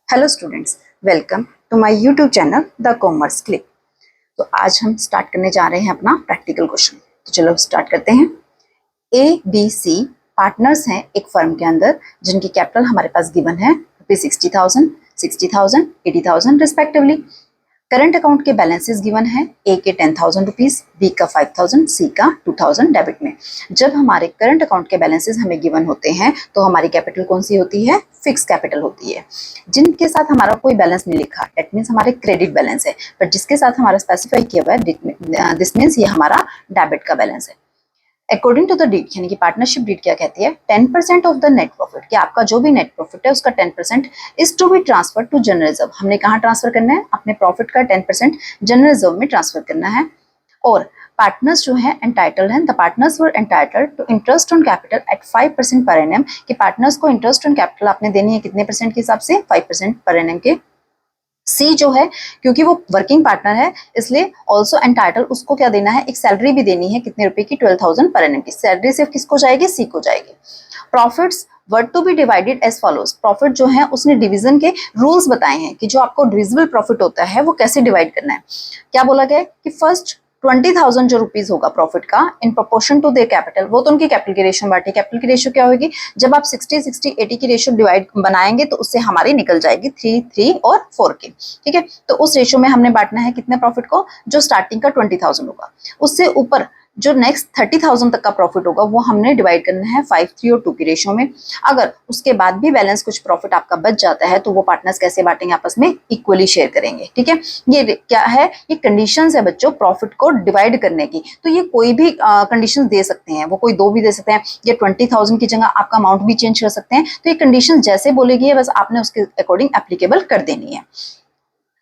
Hello students, welcome to my YouTube channel the commerce click. तो आज हम start करने जा रहे हैं अपना प्रैक्टिकल क्वेश्चन। तो चलो स्टार्ट करते हैं। ए बी सी पार्टनर्स हैं एक फर्म के अंदर जिनकी कैपिटल हमारे पास गिवन है ₹60,000, 60,000, 80,000 रिस्पेक्टिवली। करंट अकाउंट के बैलेंसेस गिवन है, ए के ₹10,000, बी का 5,000, सी का 2,000 डेबिट में। जब हमारे करंट अकाउंट के बैलेंसेस हमें गिवन होते हैं तो हमारी कैपिटल कौन सी होती है? फिक्स कैपिटल होती है। जिनके साथ हमारा कोई बैलेंस नहीं लिखा, दैट मीन्स हमारे क्रेडिट बैलेंस है, बट जिसके साथ हमारा स्पेसिफाई किया हुआ है दिस मीन्स ये हमारा डेबिट का बैलेंस है। अकॉर्डिंग टू द डीड, यानी कि पार्टनरशिप डीड क्या कहती है? 10% ऑफ द नेट प्रॉफिट, कि आपका जो भी नेट प्रॉफिट है उसका 10% is to be transfer to general reserve. हमने कहाँ ट्रांसफर करना है? अपने प्रॉफिट का 10% जनरल रिजर्व में ट्रांसफर करना है। और पार्टनर्स जो है एंटाइटल्ड हैं, the partners were entitled to interest on capital at 5% per NM, कि पार्टनर्स को इंटरेस्ट ऑन कैपिटल आपने देनी है कितने परसेंट के हिसाब से? 5% पर एनएम के। सी जो है, क्योंकि वो वर्किंग पार्टनर है इसलिए ऑल्सो एंटाइटल, उसको क्या देना है? एक सैलरी भी देनी है, कितने रुपए की? 12,000 पर एनम की। सैलरी सिर्फ किसको जाएगी? सी को जाएगी। Profits were to be divided as follows, profit जो है उसने डिवीजन के रूल्स बताए हैं कि जो आपको डिविजिबल प्रॉफिट होता है वो कैसे डिवाइड करना है। क्या बोला गया है कि फर्स्ट 20,000 जो रुपीज होगा प्रॉफिट का in proportion to their capital, वो तो उनकी कैपिटल की रेशियो बांटी। कैपिटल की रेशियो क्या होगी? जब आप 60-60-80 की रेशियो डिवाइड बनाएंगे तो उससे हमारी निकल जाएगी 3 और 4 की। ठीक है, तो उस रेशियो में हमने बांटना है कितने प्रॉफिट को? जो स्टार्टिंग का 20,000 होगा, उससे ऊपर जो नेक्स्ट 30,000 तक का प्रॉफिट होगा वो हमने डिवाइड करना है 5, 3 और 2 की रेशियो में। अगर उसके बाद भी बैलेंस कुछ प्रॉफिट आपका बच जाता है तो वो पार्टनर्स कैसे बांटेंगे? आपस में इक्वली शेयर करेंगे। ठीक है, ये क्या है? ये कंडीशंस है बच्चों प्रॉफिट को डिवाइड करने की। तो ये कोई भी कंडीशंस दे सकते हैं, वो कोई दो भी दे सकते हैं, या 20,000 की जगह आपका अमाउंट भी चेंज कर सकते हैं। तो ये कंडीशन जैसे बोलेगी बस आपने उसके अकॉर्डिंग एप्लीकेबल कर देनी है।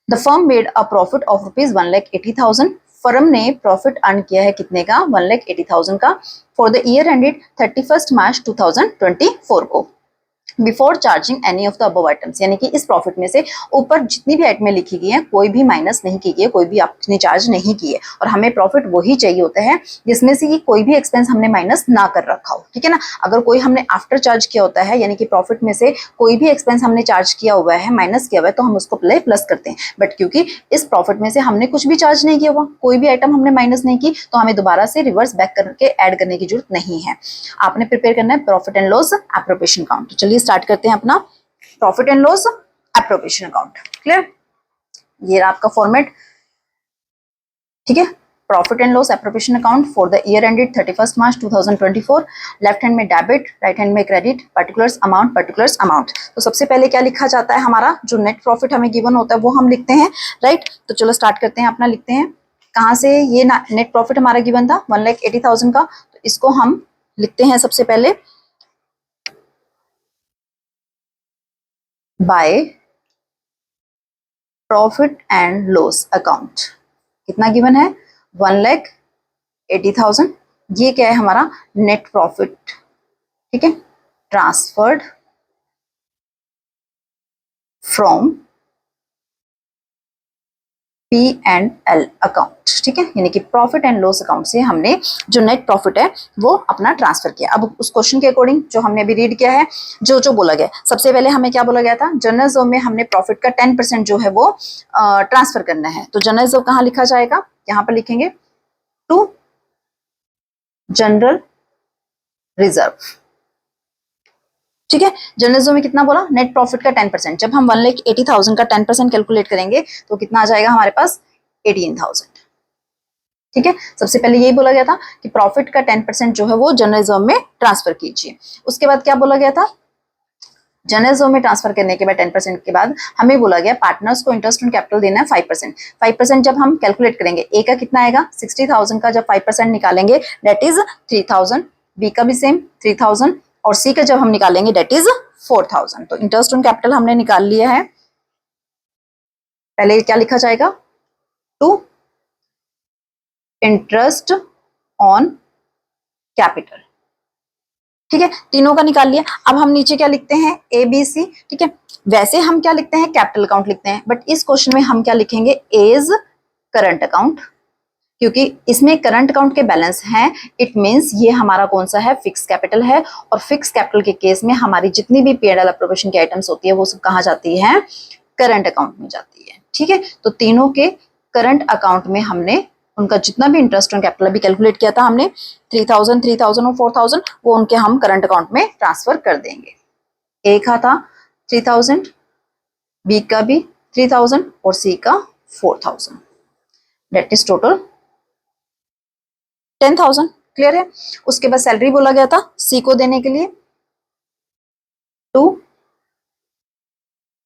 The firm made a profit of ₹1,80,000, firm ने प्रॉफिट अर्न किया है कितने का? 1,80,000 का, फॉर द ईयर एंडेड 31 मार्च 2024 को, before charging any of the above items, यानी कि इस प्रॉफिट में से ऊपर जितनी भी आइटमें लिखी गई हैं कोई भी माइनस नहीं की गई है, कोई भी आपने चार्ज नहीं की है। और हमें प्रॉफिट वही चाहिए होता है जिसमें से ये कोई भी एक्सपेंस हमने माइनस ना कर रखा हो। ठीक है ना, अगर कोई हमने आफ्टर चार्ज किया होता है, यानी कि प्रॉफिट में से कोई भी एक्सपेंस हमने चार्ज किया हुआ है, माइनस किया हुआ है, तो हम उसको पहले प्लस करते हैं। बट क्योंकि इस प्रॉफिट में से हमने कुछ भी चार्ज नहीं किया हुआ, कोई भी आइटम हमने माइनस नहीं की, तो हमें दोबारा से रिवर्स बैक करके ऐड करने की जरूरत नहीं है। आपने प्रिपेयर करना है profit and loss appropriation account. तो चलिए स्टार्ट करते हैं अपना profit and loss appropriation account. Clear? ये रहा आपका फॉर्मेट। ठीक है, profit and loss appropriation account for the year ended 31 March 2024। Left hand में डेबिट, राइट हैंड में credit, particulars amount, particulars amount. तो सबसे पहले क्या लिखा जाता है? हमारा जो नेट प्रॉफिट हमें गिवन होता है वो हम लिखते हैं, राइट। तो चलो स्टार्ट करते हैं, अपना लिखते हैं। कहाँ से ये नेट प्रॉफिट हमारा गिवन था? 1,80,000 का, तो इसको हम लिखते हैं सबसे पहले by profit and loss account. कितना गिवन है? 1,80,000। ये क्या है? हमारा नेट प्रॉफिट। ठीक है, ट्रांसफर्ड फ्रॉम P&L अकाउंट। ठीक है, यानी कि प्रॉफिट एंड लॉस अकाउंट से हमने जो नेट प्रॉफिट है वो अपना ट्रांसफर किया। अब उस क्वेश्चन के अकॉर्डिंग जो हमने अभी रीड किया है, जो जो बोला गया, सबसे पहले हमें क्या बोला गया था? जनरल रिजर्व में हमने प्रॉफिट का 10% जो है वो ट्रांसफर करना है। तो जनरल रिजर्व कहाँ लिखा जाएगा? यहाँ पर लिखेंगे टू जनरल रिजर्व। ठीक है, जनरल रिजर्व में कितना बोला? नेट प्रॉफिट का 10%। जब हम 1,80,000 का 10% कैलकुलेट करेंगे तो कितना आ जाएगा हमारे पास? 18,000। ठीक है, सबसे पहले यही बोला गया था कि प्रॉफिट का 10% जो है वो जनरल रिजर्व में ट्रांसफर कीजिए। उसके बाद क्या बोला गया था? जनरल रिजर्व में ट्रांसफर करने के बाद 10% के बाद हमें बोला गया पार्टनर्स को इंटरेस्ट ऑन कैपिटल देना है 5%। 5% जब हम कैलकुलेट करेंगे, ए का कितना आएगा? 60,000 का जब 5% निकालेंगे दैट इज 3,000, बी का भी सेम 3,000, और सी का जब हम निकालेंगे दैट इज 4,000। तो इंटरेस्ट ऑन कैपिटल हमने निकाल लिया है। पहले क्या लिखा जाएगा? To interest on capital. ठीक है, तीनों का निकाल लिया। अब हम नीचे क्या लिखते हैं? A B C. ठीक है, वैसे हम क्या लिखते हैं? कैपिटल अकाउंट लिखते हैं, बट इस क्वेश्चन में हम क्या लिखेंगे? एज करंट अकाउंट, क्योंकि इसमें करंट अकाउंट के बैलेंस हैं, इट मींस ये हमारा कौन सा है, फिक्स कैपिटल है। और फिक्स कैपिटल के केस में हमारी जितनी भी P&L अप्रोप्रिएशन की आइटम्स होती है वो सब कहाँ जाती है, करंट अकाउंट में जाती है। ठीक है, तो तीनों के करंट अकाउंट में हमने उनका जितना भी इंटरेस्ट ऑन कैपिटल अभी कैलकुलेट किया था हमने 3000, 3000 और 4000, वो उनके हम करंट अकाउंट में ट्रांसफर कर देंगे। ए का था 3000, बी का भी 3000 और सी का 4000, दैट इज टोटल 10,000। क्लियर है। उसके बाद सैलरी बोला गया था सी को देने के लिए, टू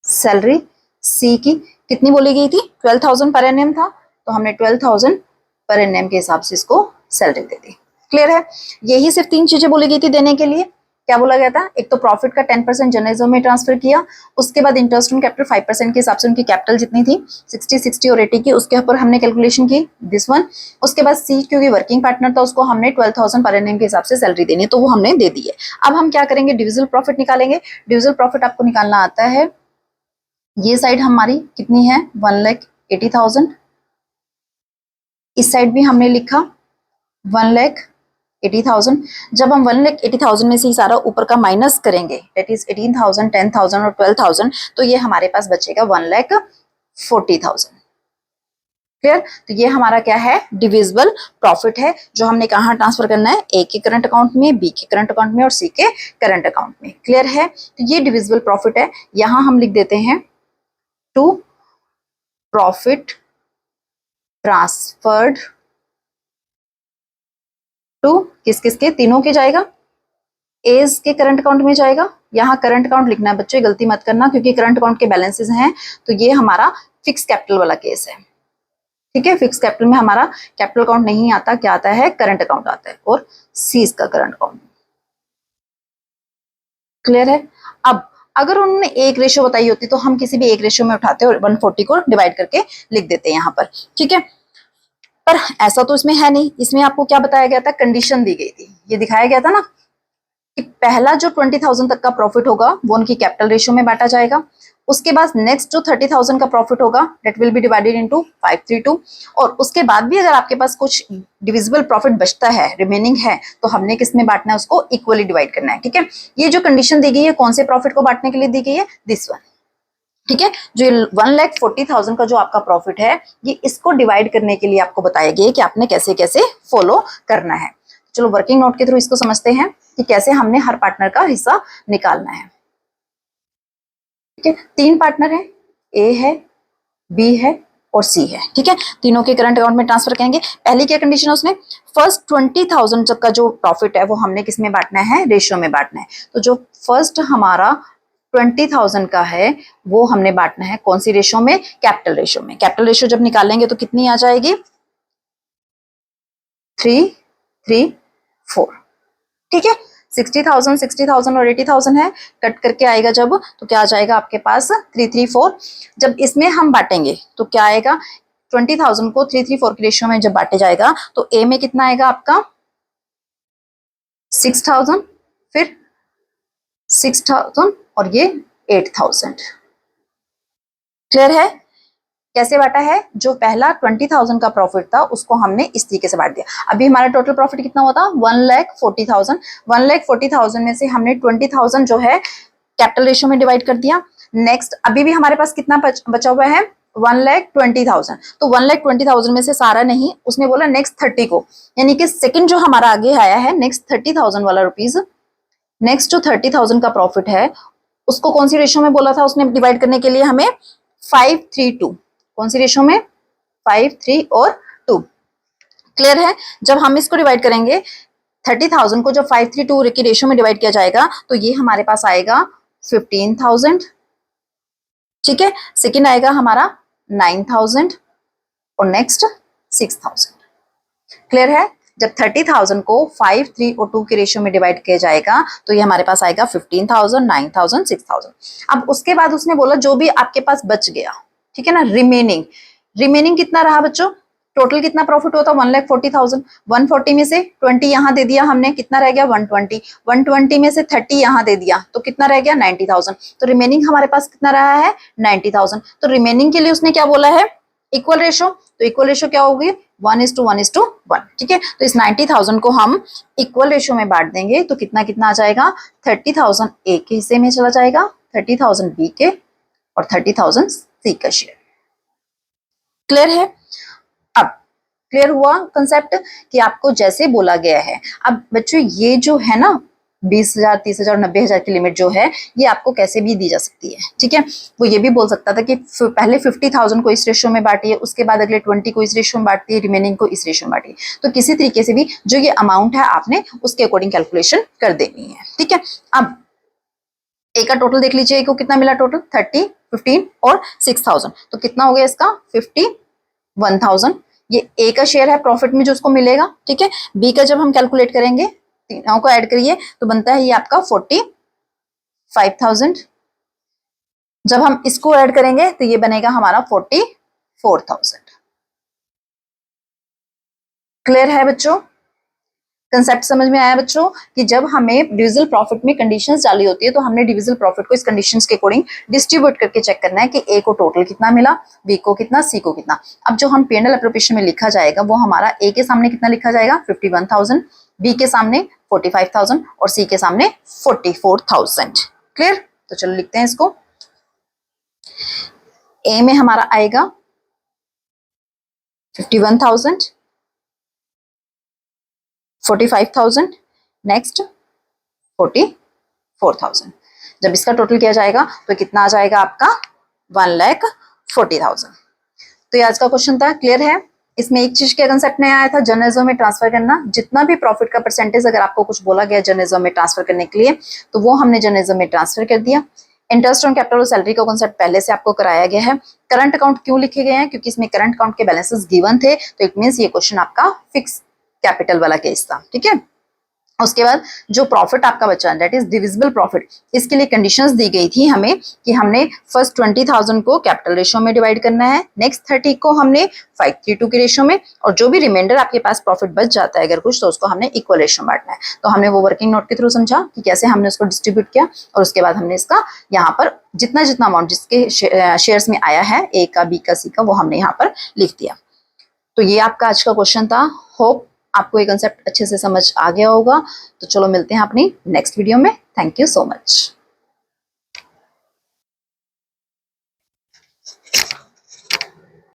सैलरी सी की कितनी बोली गई थी, 12,000 पर एनएम था, तो हमने 12,000 पर एनएम के हिसाब से इसको सैलरी दे दी। क्लियर है। यही सिर्फ 3 चीजें बोली गई थी देने के लिए। क्या बोला गया था, एक तो प्रॉफिट का 10% जर्नलिज्म में ट्रांसफर किया, उसके बाद इंटरेस्ट ऑन कैपिटल 5% के हिसाब से उनकी कैपिटल जितनी थी 60, 60 और 80 की, उसके ऊपर हमने कैलकुलेशन की दिस वन। उसके बाद सी क्योंकि वर्किंग पार्टनर था उसको हमने 12,000 पर एनएम के हिसाब से सैलरी देनी है, तो वो हमने दे दी है। अब हम क्या करेंगे, डिविजिबल प्रॉफिट निकालेंगे। डिविजिबल प्रॉफिट आपको निकालना आता है, ये साइड हमारी कितनी है 1,80,000, इस साइड भी हमने लिखा 1,80,000। जब हम 1,80,000 में से सारा ऊपर का माइनस करेंगे, दैट इज 18,000, 10,000 और 12,000, तो ये हमारे पास बचेगा 1,40,000। क्लियर। तो ये हमारा क्या है, डिविजिबल प्रॉफिट है, जो हमने कहाँ ट्रांसफर करना है, ए के करंट अकाउंट में, बी के करंट अकाउंट में और सी के करंट अकाउंट में। क्लियर है। तो ये डिविजिबल प्रॉफिट है। यहां हम लिख देते हैं टू प्रॉफिट ट्रांसफर्ड टू किस किस के, तीनों के जाएगा, एज के करंट अकाउंट में जाएगा। यहाँ करंट अकाउंट लिखना है बच्चे, गलती मत करना, क्योंकि करंट अकाउंट के बैलेंसेस हैं। तो ये हमारा फिक्स कैपिटल वाला केस है। ठीक है, फिक्स कैपिटल में हमारा कैपिटल अकाउंट नहीं आता, क्या आता है, करंट अकाउंट आता है, और सीज का करंट अकाउंट। क्लियर है। अब अगर उन्होंने एक रेशियो बताई होती तो हम किसी भी एक रेशियो में उठाते और 140 को डिवाइड करके लिख देते यहाँ पर। ठीक है, पर ऐसा तो इसमें है नहीं। इसमें आपको क्या बताया गया था, कंडीशन दी गई थी, ये दिखाया गया था ना कि पहला जो 20,000 तक का प्रॉफिट होगा वो उनकी कैपिटल रेशियो में बांटा जाएगा। उसके बाद नेक्स्ट जो 30,000 का प्रॉफिट होगा that will be divided into 532, और उसके बाद भी अगर आपके पास कुछ डिविजिबल प्रॉफिट बचता है, रिमेनिंग है, तो हमने किस में बांटना है, उसको इक्वली डिवाइड करना है। ठीक है, ये जो कंडीशन दी गई है कौन से प्रॉफिट को बांटने के लिए दी गई है, दिस वन। ठीक है, जो 1,40,000 का जो आपका प्रॉफिट है, ये इसको डिवाइड करने के लिए आपको बताया गया है कि आपने कैसे कैसे फॉलो करना है। चलो वर्किंग नोट के थ्रू इसको समझते हैं कि कैसे हमने हर पार्टनर का हिस्सा निकालना है। ठीक है, 3 पार्टनर है, ए है, बी है और सी है। ठीक है, तीनों के करंट अकाउंट में ट्रांसफर करेंगे। पहली क्या कंडीशन है उसमें, फर्स्ट 20,000 तक का जो प्रॉफिट है वो हमने किस में बांटना है, रेशियो में बांटना है। तो जो फर्स्ट हमारा 20,000 का है वो हमने बांटना है कौन सी रेशियो में, कैपिटल रेशियो में। कैपिटल रेशियो जब निकालेंगे तो कितनी आ जाएगी, 3, 3, 4। ठीक है, 60,000, 60,000 और 80,000 है, कट करके आएगा जब, तो क्या आ जाएगा आपके पास 3, 3, 4। जब इसमें हम बांटेंगे तो क्या आएगा, 20,000 को 3, 3, 4 के रेशियो में जब बांटे जाएगा तो ए में कितना आएगा आपका 6,000, फिर 6,000 और ये 8,000। क्लियर है। कैसे बांटा है, जो पहला 20,000 का प्रॉफिट था उसको हमने इस तरीके से बांट दिया। अभी हमारा टोटल प्रॉफिट कितना होता, 1,40,000। 1,40,000 में से हमने 20,000 जो है कैपिटल रेशियो में डिवाइड कर दिया। नेक्स्ट अभी भी हमारे पास कितना बचा हुआ है, 1,20,000। तो 1,20,000 में से सारा नहीं, उसने बोला नेक्स्ट 30 को, यानी कि सेकंड जो हमारा आगे आया है नेक्स्ट 30,000 वाला रुपीज, नेक्स्ट जो 30,000 का प्रॉफिट है उसको कौन सी रेशियो में बोला था उसने डिवाइड करने के लिए हमें, 5:3:2। कौन सी रेशियो में, 5, 3 और 2। क्लियर है। जब हम इसको डिवाइड करेंगे 30,000 को जब 5, 3, 2 की रेशियो में डिवाइड किया जाएगा तो ये हमारे पास आएगा 15,000। ठीक है, सेकेंड आएगा हमारा 9,000 और नेक्स्ट 6,000। क्लियर है। जब 30,000 को 5, 3 और 2 के रेशियो में डिवाइड किया जाएगा तो ये हमारे पास आएगा 15,000, 9,000, 6,000। अब उसके बाद उसने बोला जो भी आपके पास बच गया, ठीक है ना, रिमेनिंग कितना रहा बच्चों, टोटल कितना प्रॉफिट होता, 1,40,000। 140 में से 20 यहाँ दे दिया हमने, कितना रह गया 120। 120 में से 30 यहाँ दे दिया तो कितना रह गया 90,000। तो रिमेनिंग हमारे पास कितना रहा है 90,000। तो रिमेनिंग के लिए उसने क्या बोला है, इक्वल रेशो, तो इक्वल रेशो क्या होगी 1:1:1, ठीक है। तो इस 90,000 को हम इक्वल रेशो में बांट देंगे तो कितना कितना आ जाएगा, 30,000 ए के हिस्से में चला जाएगा, 30,000 बी के और 30,000 सी का शेयर। क्लियर है? अब क्लियर हुआ कंसेप्ट कि आपको जैसे बोला गया है। अब बच्चों ये जो है ना 20,000, 30,000, 90,000 की लिमिट जो है ये आपको कैसे भी दी जा सकती है, ठीक है। वो ये भी बोल सकता था कि पहले 50,000 को इस रेशो में बांटिए, उसके बाद अगले 20 को इस रेशो में बांटिए, रिमेनिंग को इस रेशो में बांटिए। तो किसी तरीके से भी जो ये अमाउंट है आपने उसके अकॉर्डिंग कैलकुलेशन कर देनी है, ठीक है। अब ए का टोटल देख लीजिए, ए को कितना मिला टोटल 30, 15 और 6,000, तो कितना हो गया इसका 51,000। ये ए का शेयर है प्रॉफिट में जो उसको मिलेगा, ठीक है। बी का जब हम कैलकुलेट करेंगे, तीनों को ऐड करिए तो बनता है ये आपका 45,000। जब हम इसको ऐड करेंगे तो ये बनेगा हमारा 44,000। क्लियर है बच्चों? कंसेप्ट समझ में आया बच्चों कि जब हमें डिविजिबल प्रॉफिट में कंडीशंस डाली होती है तो हमने डिविजिबल प्रॉफिट को इस कंडीशंस के अकॉर्डिंग डिस्ट्रीब्यूट करके चेक करना है कि ए को टोटल कितना मिला, बी को कितना, सी को कितना। अब जो हम P&L एप्रोप्रिएशन में लिखा जाएगा वो हमारा ए के सामने कितना लिखा जाएगा 51,000, बी के सामने 45,000 और सी के सामने 44,000। क्लियर? तो चलो लिखते हैं इसको। ए में हमारा आएगा 51,000, 45,000, नेक्स्ट 44,000। जब इसका टोटल किया जाएगा तो कितना आ जाएगा आपका 1,40,000। तो ये आज का क्वेश्चन था। क्लियर है? इसमें एक चीज का कंसेप्ट नया आया था, जर्नलिज्म में ट्रांसफर करना। जितना भी प्रॉफिट का परसेंटेज अगर आपको कुछ बोला गया जर्नलिज्म में ट्रांसफर करने के लिए तो वो हमने जर्नलिज्म में ट्रांसफर कर दिया। इंटरेस्ट ऑन कैपिटल और सैलरी का कॉन्सेप्ट पहले से आपको कराया गया है। करंट अकाउंट क्यों लिखे गए हैं? क्योंकि इसमें करंट अकाउंट के बैलेंसेस गिवन थे, तो इट मींस ये क्वेश्चन आपका फिक्स कैपिटल वाला केस था, ठीक है। उसके बाद जो प्रॉफिट आपका बचा दैट इज डिविजिबल प्रॉफिट, इसके लिए कंडीशंस दी गई थी हमें कि हमने फर्स्ट 20,000 को कैपिटल रेशियो में डिवाइड करना है, नेक्स्ट 30 को हमने 5:3 के रेशियो में, और जो भी रिमाइंडर आपके पास प्रॉफिट बच जाता है अगर कुछ तो उसको हमने इक्वल रेशियो में बांटना है। तो हमने वो वर्किंग नोट के थ्रू समझा कि कैसे हमने उसको डिस्ट्रीब्यूट किया, और उसके बाद हमने इसका यहाँ पर जितना जितना अमाउंट जिसके शेयर्स में आया है ए का, बी का, सी का, वो हमने यहाँ पर लिख दिया। तो ये आपका आज का क्वेश्चन था। होप आपको ये कंसेप्ट अच्छे से समझ आ गया होगा। तो चलो मिलते हैं अपनी नेक्स्ट वीडियो में। Thank you so much.